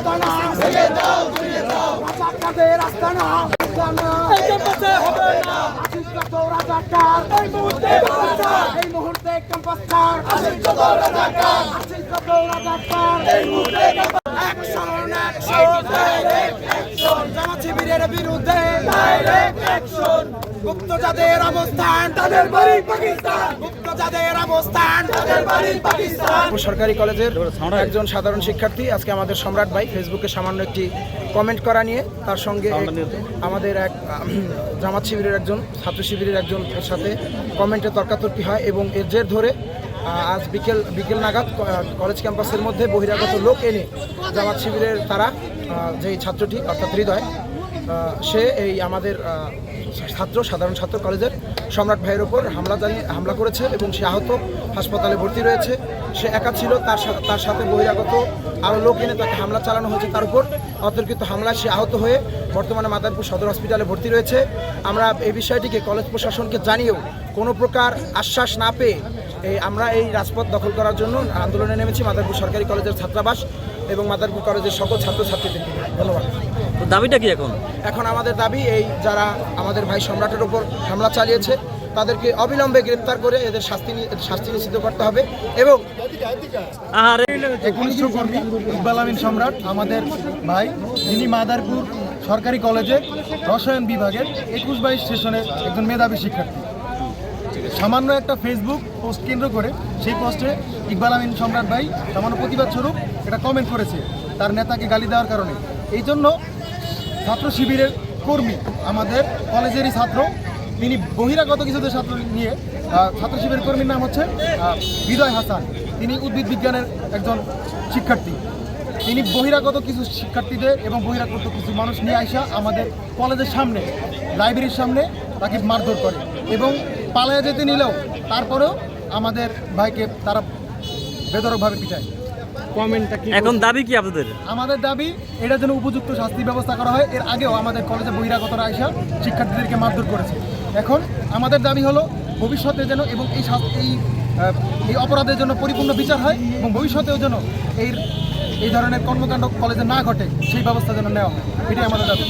আস্তানা রাজাকারদের আস্তানা এই ক্যাম্পাসে হবে না আসিস কত রাজাকার এই মুহূর্তে ক্যাম্পাস ছাড় আসিস কত রাজাকার এই মুহূর্তে অ্যাকশন ডাইরেক্ট অ্যাকশন জামাত শিবিরের বিরুদ্ধে ডাইরেক্ট অ্যাকশন গুপ্তচরদের অবস্থান তাদের বাড়ি পাকিস্তান গুপ্তচরদের অবস্থান তাদের বাড়ি পাকিস্তান। সরকারি কলেজের একজন সাধারণ শিক্ষার্থী আজকে আমাদের সম্রাট ভাই ফেসবুকে সামান্য একটি কমেন্ট করা নিয়ে তার সঙ্গে আমাদের এক জামাত শিবিরের একজন ছাত্র শিবিরের একজন এর সাথে কমেন্টে তর্কাতর্কি হয় এবং এর জের ধরে আজ বিকেল নাগাদ কলেজ ক্যাম্পাসের মধ্যে বহিরাগত লোক এনে জামাত শিবিরের তারা যেই ছাত্রটি অর্থাৎ হৃদয় সে এই আমাদের সাধারণ ছাত্র কলেজের সম্রাট ভাইয়ের ওপর হামলা করেছে এবং সে আহত হাসপাতালে ভর্তি রয়েছে। সে একা ছিল, তার সাথে বহিরাগত আরও লোক এনে তাকে হামলা চালানো হয়েছে। তার উপর অতর্কিত হামলায় সে আহত হয়ে বর্তমানে মাদারীপুর সদর হসপিটালে ভর্তি রয়েছে। আমরা এই বিষয়টিকে কলেজ প্রশাসনকে জানিয়েও কোনো প্রকার আশ্বাস না পেয়ে আমরা এই রাজপথ দখল করার জন্য আন্দোলনে নেমেছি মাদারীপুর সরকারি কলেজের ছাত্রাবাস এবং মাদারীপুর কলেজের সকল ছাত্রছাত্রীদেরকে। ধন্যবাদ। দাবিটা কি এখন আমাদের দাবি এই যারা আমাদের ভাই সম্রাটের ওপর হামলা চালিয়েছে তাদেরকে অবিলম্বে গ্রেপ্তার করে এদের শাস্তি নিশ্চিত করতে হবে এবং একনিষ্ঠ কর্মী ইকবাল আমিন সম্রাট আমাদের ভাই, যিনি মাদারীপুর সরকারি কলেজের রসায়ন বিভাগের 21-22 সেশনের একজন মেধাবী শিক্ষার্থী। সামান্য একটা ফেসবুক পোস্ট কেন্দ্র করে সেই পোস্টে ইকবাল আমিন সম্রাট ভাই সামান্য প্রতিবাদ স্বরূপ এটা কমেন্ট করেছে তার নেতাকে গালি দেওয়ার কারণে। এই জন্য ছাত্র শিবিরের কর্মী আমাদের কলেজেরই ছাত্র, তিনি বহিরাগত কিছুদের ছাত্র নিয়ে ছাত্র শিবিরের কর্মীর নাম হচ্ছে হৃদয় হাসান। তিনি উদ্ভিদ বিজ্ঞানের একজন শিক্ষার্থী। তিনি বহিরাগত কিছু শিক্ষার্থীদের এবং বহিরাগত কিছু মানুষ নিয়ে আসা আমাদের কলেজের সামনে লাইব্রেরির সামনে তাকে মারধর করে এবং পালায়া যেতে নিলেও তারপরেও আমাদের ভাইকে তারা বেধড়কভাবে পিটায়। এখন দাবি কি আপনাদের? আমাদের দাবি এটার জন্য উপযুক্ত শাস্তি ব্যবস্থা করা হয়। এর আগেও আমাদের কলেজে বহিরাগতরা আইসা শিক্ষার্থীদেরকে মারধর করেছে। এখন আমাদের দাবি হলো ভবিষ্যতে যেন এবং এই অপরাধের জন্য পরিপূর্ণ বিচার হয় এবং ভবিষ্যতেও যেন এই ধরনের কর্মকাণ্ড কলেজে না ঘটে সেই ব্যবস্থা যেন নেওয়া হয়। এটাই আমাদের দাবি।